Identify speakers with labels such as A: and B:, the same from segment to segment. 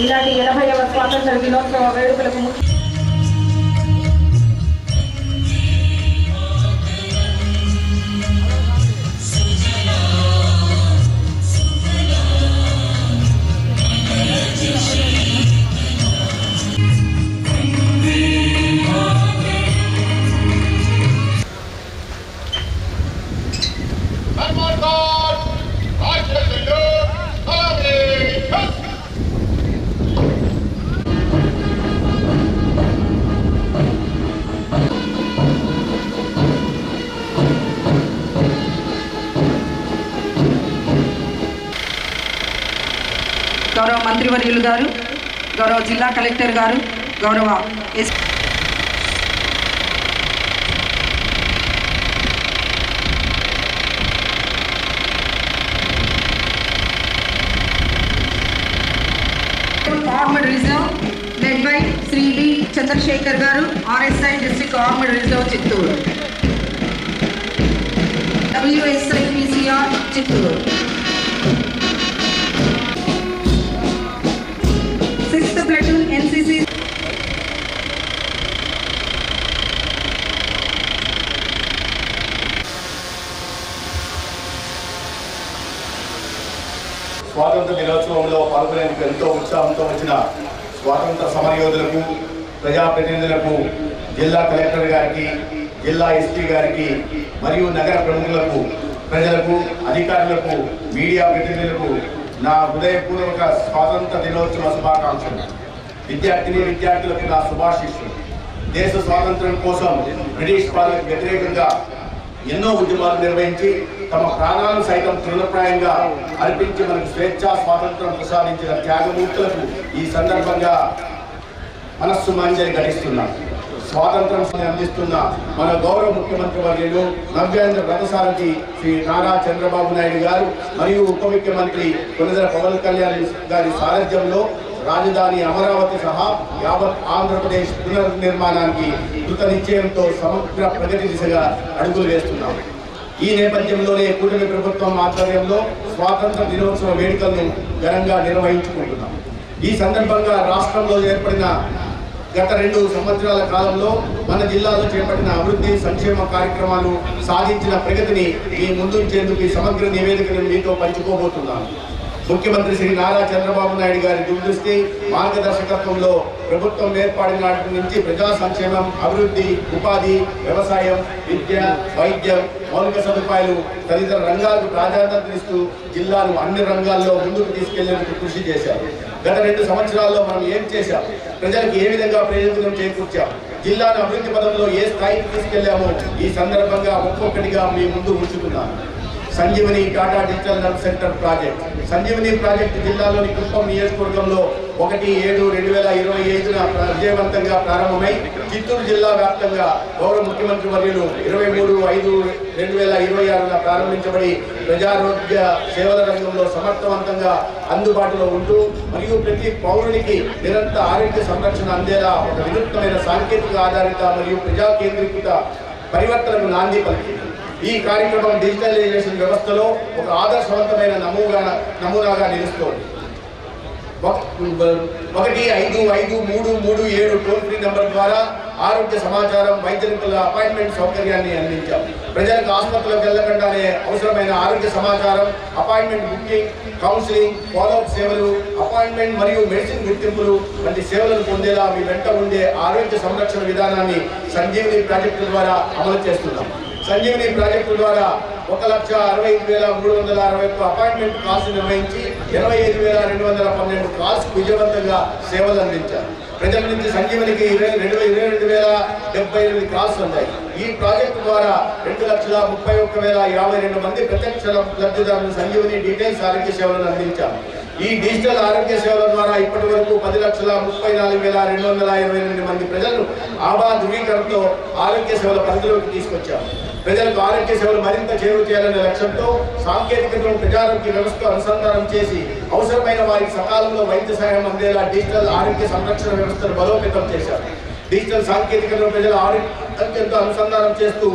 A: ఇలాంటి 80వ స్వాతంత్ర దినోత్సవ వేడుకలకు గౌరవ మంత్రివర్యులు గారు, గౌరవ జిల్లా కలెక్టర్ గారు, గౌరవ armed reserve led by Shri D Chandrasekhar గారు, RSI district armed reserve Chittoor, WSI PCR Chittoor. 6th platoon NCC.
B: స్వాతంత్ర దినోత్సవంలో పాల్గొనేందుకు ఎంతో ఉత్సాహంతో వచ్చిన స్వాతంత్ర సమరయోధులకు, ప్రజాప్రతినిధులకు, జిల్లా కలెక్టర్ గారికి, జిల్లా SP గారికి మరియు నగర ప్రముఖులకు, ప్రజలకు, అధికారులకు, మీడియా ప్రతినిధులకు నా హృదయపూర్వక స్వాతంత్ర దినోత్సవ శుభాకాంక్షలు. విద్యార్థులకు నా శుభాశీస్సులు. దేశ స్వాతంత్ర్యం కోసం బ్రిటిష్ పాలనకు వ్యతిరేకంగా ఎన్నో ఉద్యమాలు నిర్వహించి తమ ప్రాణాలను సైతం తృణప్రాయంగా అర్పించి మనకు స్వేచ్ఛా స్వాతంత్రం ప్రసాదించిన త్యాగమూర్తులకు ఈ సందర్భంగా మనస్సు మంజరి గడిస్తున్నాం. స్వాతంత్రం అందిస్తున్న మన గౌరవ ముఖ్యమంత్రి వర్యులు నవ్యాంధ్ర రథసారథి శ్రీ నారా చంద్రబాబు నాయుడు గారు మరియు ఉప ముఖ్యమంత్రి కొనిదెల పవన్ కళ్యాణ్ గారి సారథ్యంలో రాజధాని అమరావతి సహా యావత్ ఆంధ్రప్రదేశ్ పునర్నిర్మాణానికి కృత నిశ్చయంతో సమగ్ర ప్రగతి దిశగా అడుగులు వేస్తున్నాం. ఈ నేపథ్యంలోనే కూటమి ప్రభుత్వం ఆధ్వర్యంలో స్వాతంత్ర దినోత్సవ వేడుకలను ఘనంగా నిర్వహించుకుంటున్నాం. ఈ సందర్భంగా రాష్ట్రంలో ఏర్పడిన గత 2 సంవత్సరాల కాలంలో మన జిల్లాలో చేపట్టిన అభివృద్ధి సంక్షేమ కార్యక్రమాలు సాధించిన ప్రగతిని మీ ముందుంచేందుకు ఈ సమగ్ర నివేదికను మీతో పంచుకోబోతున్నాను. ముఖ్యమంత్రి శ్రీ నారా చంద్రబాబు నాయుడు గారి దూరదృష్టి మార్గదర్శకత్వంలో ప్రభుత్వం ఏర్పడిన నాటి నుంచి ప్రజా సంక్షేమం, అభివృద్ధి, ఉపాధి, వ్యవసాయం, విద్య, వైద్యం, మౌలిక సదుపాయాలు తదితర రంగాలకు ప్రాధాన్యతనిస్తూ జిల్లాను అన్ని రంగాల్లో ముందుకు తీసుకెళ్లేందుకు కృషి చేశారు. గత 2 సంవత్సరాల్లో మనం ఏం చేశాం, ప్రజలకు ఏ విధంగా ప్రయోజనం చేకూర్చాం, జిల్లాను అభివృద్ధి పదంలో ఏ స్థాయికి తీసుకెళ్లామో ఈ సందర్భంగా ఒక్కొక్కటిగా మీ ముందు ఉంచుతున్నాను. Sanjeevani Tata digital health centre project. Sanjeevani project జిల్లాలోని కుప్పం నియోజకవర్గంలో 1/7/2025 విజయవంతంగా ప్రారంభమై చిత్తూరు జిల్లా వ్యాప్తంగా గౌరవ ముఖ్యమంత్రి వర్యులు 23/5/2026 ప్రారంభించబడి ప్రజారోగ్య సేవల రంగంలో సమర్థవంతంగా అందుబాటులో ఉంటూ మరియు ప్రతి పౌరునికి నిరంతర ఆరోగ్య సంరక్షణ అందేలా ఒక వినూత్నమైన సాంకేతిక ఆధారిత మరియు ప్రజా కేంద్రీకృత పరివర్తనకు నాంది పలికింది. ఈ కార్యక్రమం డిజిటలైజేషన్ వ్యవస్థలో ఒక ఆదర్శవంతమైన నమూనాగా నిలుస్తోంది. 1553337 టోల్ ఫ్రీ నెంబర్ ద్వారా ఆరోగ్య సమాచారం, వైద్య నిపుణుల అపాయింట్మెంట్ సౌకర్యాన్ని అందించాం. ప్రజలకు ఆసుపత్రులకు వెళ్లకుండానే అవసరమైన ఆరోగ్య సమాచారం, అపాయింట్మెంట్ బుకింగ్, కౌన్సిలింగ్, ఫాలోఅప్ సేవలు, అపాయింట్మెంట్ మరియు మెడిసిన్ గుర్తింపులు వంటి సేవలను పొందేలా మీ వెంట ఉండే ఆరోగ్య సంరక్షణ విధానాన్ని సంజీవని ప్రాజెక్టు ద్వారా అమలు చేస్తున్నాం. సంజీవని ప్రాజెక్టు ద్వారా 1,65,361 అపాయింట్మెంట్ కాల్స్ నిర్వహించి 85,212 కాల్స్ విజయవంతంగా సేవలు అందించారు. ప్రజల నుంచి సంజీవనికి 22,078 కాల్స్ ఉన్నాయి. ఈ ప్రాజెక్టు ద్వారా 2,31,052 మంది ప్రత్యక్ష లబ్ధిదారులు సంజీవని డీటెయిల్స్ ఆరోగ్య సేవలను అందించారు. ఈ డిజిటల్ ఆరోగ్య సేవల ద్వారా ఇప్పటి వరకు 10,34,228 మంది ప్రజలను ఆభా ధృవీకరణతో ఆరోగ్య సేవల పరిధిలోకి తీసుకొచ్చారు. ప్రజలకు ఆరోగ్య సేవలు మరింత చేరువ చేయాలనే లక్ష్యంతో సాంకేతికతను ప్రజారోగ్య వ్యవస్థ అనుసంధానం చేసి అవసరమైన వారికి సకాలంలో వైద్య సహాయం అందేలా డిజిటల్ ఆరోగ్య సంరక్షణ వ్యవస్థను బలోపేతం చేశారు. డిజిటల్ సాంకేతికతను ప్రజల ఆరోగ్యంతో అనుసంధానం చేస్తూ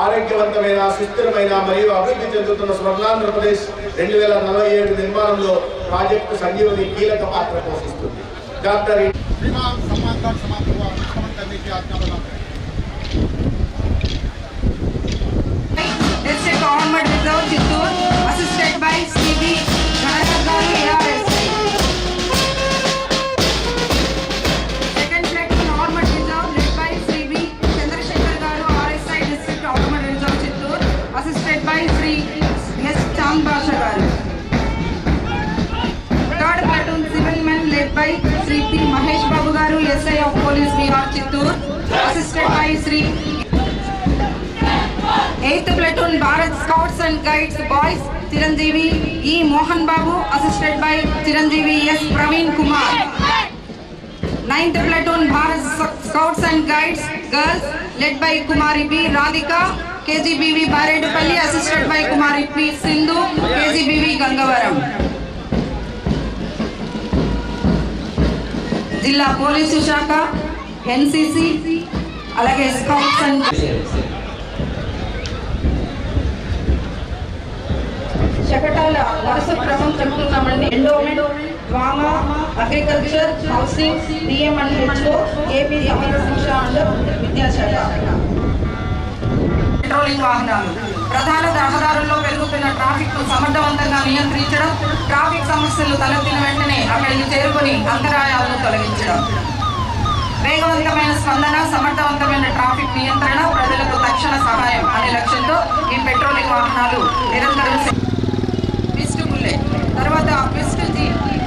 B: ఆరోగ్యవంతమైన, సుస్థిరమైన మరియు అభివృద్ధి చెందుతున్న స్వర్ణాంధ్రప్రదేశ్ 2047 నిర్మాణంలో ప్రాజెక్టు సంజీవని కీలక పాత్ర పోషిస్తుంది. डॉक्टर
C: श्रीमान सम्मान कार्ड समाप्त हुआ, निष्पादन करने की आज्ञा प्रदान करें।
A: District Government Reserve Chittoor, assisted by C.B. Ganadhar Garu, ARSI. Second platoon Government Reserve led by C.B. Chandrasekhar Garu, RSI District Government Reserve Chittoor, assisted by Sri S. Chand Basha Garu. Third platoon Civil Men led by Sri P. Mahesh Babu Garu, SI of Police Vihar Chittoor, assisted by Sri 8th platoon Bharat Scouts and Guides Boys Chiranjeevi E. Mohan Babu, assisted by Chiranjeevi S. Praveen Kumar. 9th platoon Bharat Scouts and Guides Girls led by Kumari B. Radhika KGBV Baredupalli, assisted by Kumari P. Sindhu KGBV Gangavaram. Jilla Police Shaka NCC alage Scouts and శకటాల వరుస క్రమం చెప్పుకున్నామండి. Endowment, drama, agriculture, housing, D M and H O, A P Samagra Shiksha and విద్యాశాఖ. Patrolling వాహనాలు ప్రధాన రహదారుల్లో పెరుగుతున్న traffic ను సమర్థవంతంగా నియంత్రించడం, ట్రాఫిక్ సమస్యలు తలెత్తిన వెంటనే అక్కడికి చేరుకొని అంతరాయాలను తొలగించడం. వేగవంతమైన స్పందన, సమర్థవంతమైన ట్రాఫిక్ నియంత్రణ, ప్రజలకు తక్షణ సహాయం అనే లక్ష్యంతో ఈ పెట్రోలింగ్ వాహనాలు నిరంతరం. తర్వాత బెస్ట్ జీ,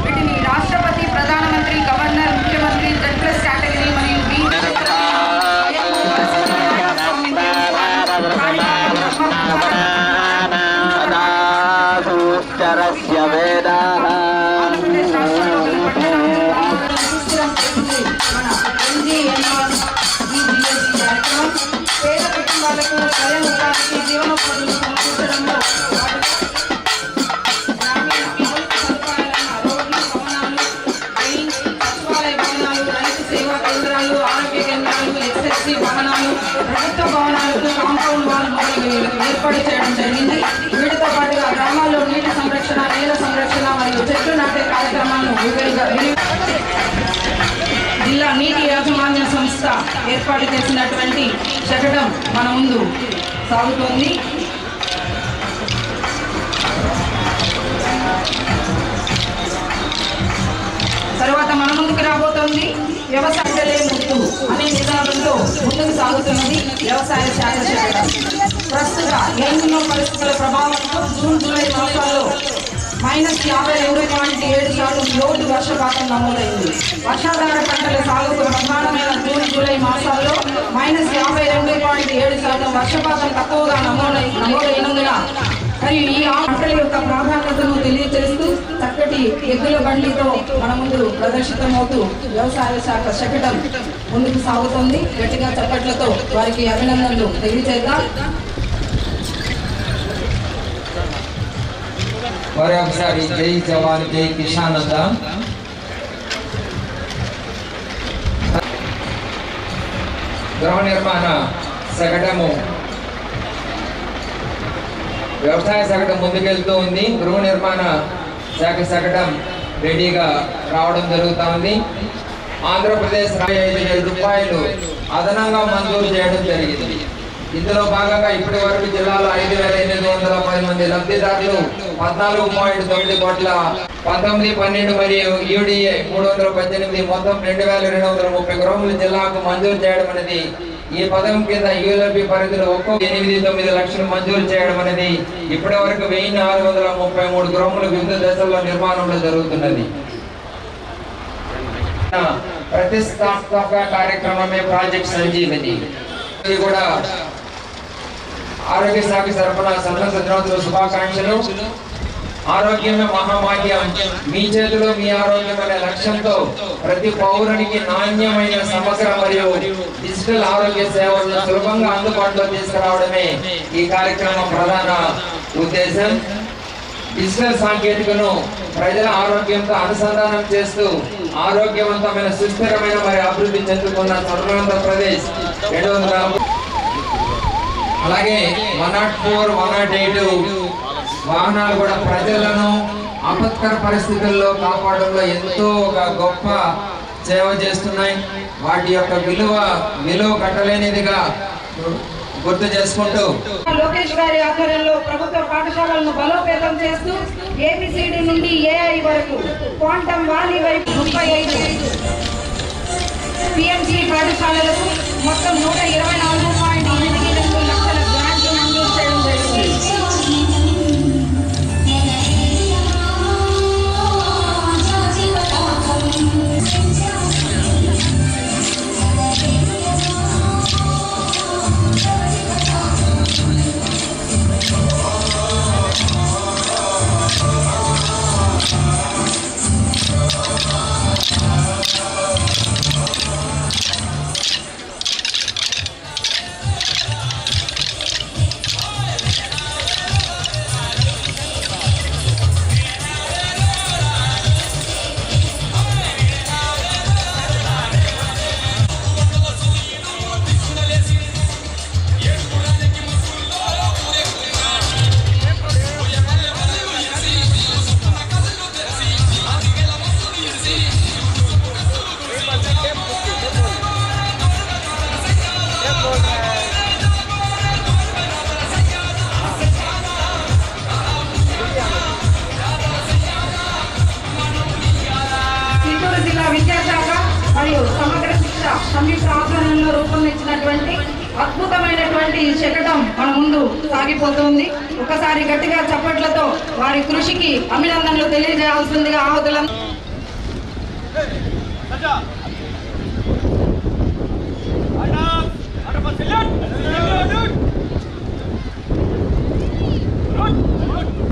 A: వీటిని రాష్ట్రపతి, ప్రధానమంత్రి, గవర్నర్, ముఖ్యమంత్రి, Z+ కేటగిరీ మరియు B పేద కుటుంబాలకు స్వయం ఉపాధికి జీవనోపాధిని సమకూర్చడంలో ప్రభుత్వ భవనాలకు కాంపౌండ్ వాల్ ఏర్పాటు చేయడం జరిగింది. వీటితో పాటుగా గ్రామాల్లో నీటి సంరక్షణ, నేల సంరక్షణ మరియు చెట్లు నాటే కార్యక్రమాలను జిల్లా నీటి యాజమాన్య సంస్థ ఏర్పాటు చేసినటువంటి శకటం మన ముందు సాగుతోంది. తర్వాత మన ముందుకు రాబోతోంది వ్యవసాయలే ముత్తు అనే నినాదంతో ముందుకు సాగుతున్నది వ్యవసాయ శాఖ శకటం. ప్రస్తుత ఎన్నో పరిస్థితుల ప్రభావంతో జూన్, జూలై మాసాల్లో -52.7% లోటు వర్షపాతం నమోదైంది. వర్షాధార పంటల సాగుకు ప్రధానమైన జూన్, జూలై మాసాల్లో -52.7% వర్షపాతం తక్కువగా నమోదైనందున మరియు ఈ పంటల యొక్క ప్రాధాన్యతను తెలియజేస్తూ చక్కటి ఎద్దుల బండితో మన ముందు ప్రదర్శితమవుతూ వ్యవసాయ శాఖ శకటం ముందుకు సాగుతోంది. గట్టిగా చప్పట్లతో వారికి అభినందనలు తెలియజేద్దాం.
D: మరొకసారి జై జవాన్ జై కిసాన్ అందాం. గృహ నిర్మాణ శకటము వ్యవసాయ శకటం ముందుకెళ్తూ ఉంది. గృహ నిర్మాణ శాఖ శకటం రెడీగా రావడం జరుగుతూ ఉంది. ఆంధ్రప్రదేశ్ 5,000 రూపాయలు అదనంగా మంజూరు చేయడం జరిగింది. ఇందులో భాగంగా ఇప్పటి వరకు జిల్లాలో 5,810 మంది లబ్ధిదారులు 14.9 కోట్ల 19, 12 మరియు యూడిఏ 318 మొత్తం 2,230 గృహములు జిల్లాకు మంజూరు చేయడం అనేది ఈ పథకం కింద యూఎల్బి పరిధిలో ఒక్కొక్క 8-9 లక్షలు మంజూరు చేయడం అనేది ఇప్పటి వరకు 1,433 గృహములు వివిధ దశల్లో నిర్మాణంలో జరుగుతున్నది. ప్రతిష్టాత్మక కార్యక్రమమే ప్రాజెక్ట్ సంజీవని. ఇది కూడా ఆరోగ్య శాఖ తరఫున సంవత్సర దినోత్సవ శుభాకాంక్షలు. ఆరోగ్యమే మహాభాగ్యం, మీ చేతిలో మీ ఆరోగ్యం అనే లక్ష్యంతో ప్రతి పౌరునికి నాణ్యమైన సమగ్ర మరియు డిజిటల్ ఆరోగ్య సేవలను సులభంగా అందుబాటులో తీసుకురావడమే ఈ కార్యక్రమం ప్రధాన ఉద్దేశం. డిజిటల్ సాంకేతికను ప్రజల ఆరోగ్యంతో అనుసంధానం చేస్తూ ఆరోగ్యవంతమైన, సుస్థిరమైన మరియు అభివృద్ధి చెందుతున్న స్వర్ణాంధ్రప్రదేశ్ 200 అలాగే 104, 108 వాహనాలు కూడా ప్రజలను ఆపత్కర పరిస్థితుల్లో కాపాడంలో ఎంతో ఒక గొప్ప సేవ చేస్తున్నాయి. వాటి యొక్క విలువ కట్టలేనిదిగా గుర్తు చేసుకుంటూ
A: లోకేష్ గారి ఆధ్వర్యంలో ప్రభుత్వ పాఠశాలలను బలోపేతం చేస్తూ ఏబిసిడి నుండి ఏఐ వరకు క్వాంటమ్ వాలీ వైపు 35 పిఎంసి పాఠశాలలకు మొత్తం 124.82 లక్షల గ్రాంట్లు మంజూరు చేయడం జరిగింది. విద్యాశాఖ మరియు సమగ్ర శిక్ష సంయుక్త ఆధ్వర్యంలో రూపొందించినటువంటి అద్భుతమైనటువంటి శకటం మన ముందు సాగిపోతుంది. ఒకసారి గట్టిగా చప్పట్లతో వారి కృషికి అభినందనలు తెలియజేయాల్సిందిగా ఆహుతులను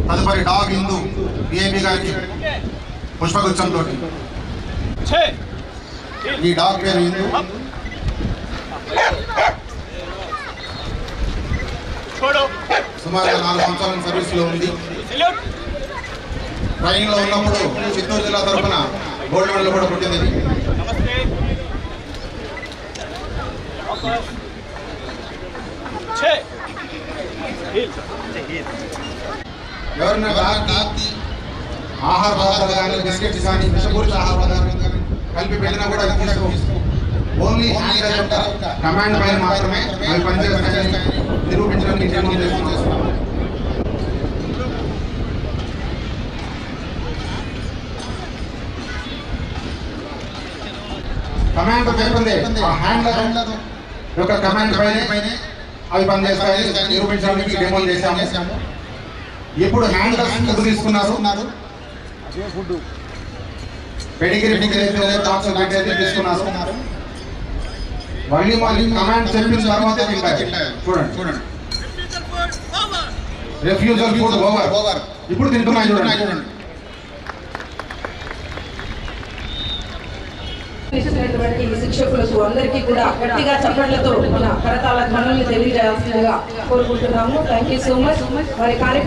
C: తదుపరి డాగ్ హిందూ పిఏబి గారికి పుష్పగుచ్చంతో ఈ డాగ్ పేరు హిందూ. సుమారుగా 4 సంవత్సరాల సర్వీస్లో ఉంది. ట్రైనింగ్లో ఉన్నప్పుడు చిత్తూరు జిల్లా తరఫున గోల్డ్ మెడల్ కూడా పుట్టింది. ఎవరైనా ఆహార పదార్థాలు కానీ బిస్కెట్స్ కానీ విషపూరిత ఆహార పదార్థాలు కానీ కలిపి పెట్టినా కూడా అది తీసుకో. ఓన్లీ కమాండ్ పైన మాత్రమే అవి పనిచేస్తాయని నిరూపించడానికి చేస్తున్నాం. కమాండ్ పేరుంది, హ్యాండ్ యొక్క కమాండ్ పైన అవి పనిచేస్తాయి నిరూపించడానికి డెమో చేశాము. ఇప్పుడు హ్యాండ్ తీసుకున్నారు, పెడిగిరి తీసుకున్నారు. మళ్ళీ కమాండ్ చెప్పిన తర్వాత చూడండి. Refusal food over. ఇప్పుడు తింటున్నాయి చూడండి.
A: శిక్షకులకు అందరికీ కూడా గట్టిగా చప్పట్లతో మన కరతాళ ధ్వనుల్ని తెలియజేయాల్సిందిగా కోరుకుంటున్నాము. Thank you so much. మరి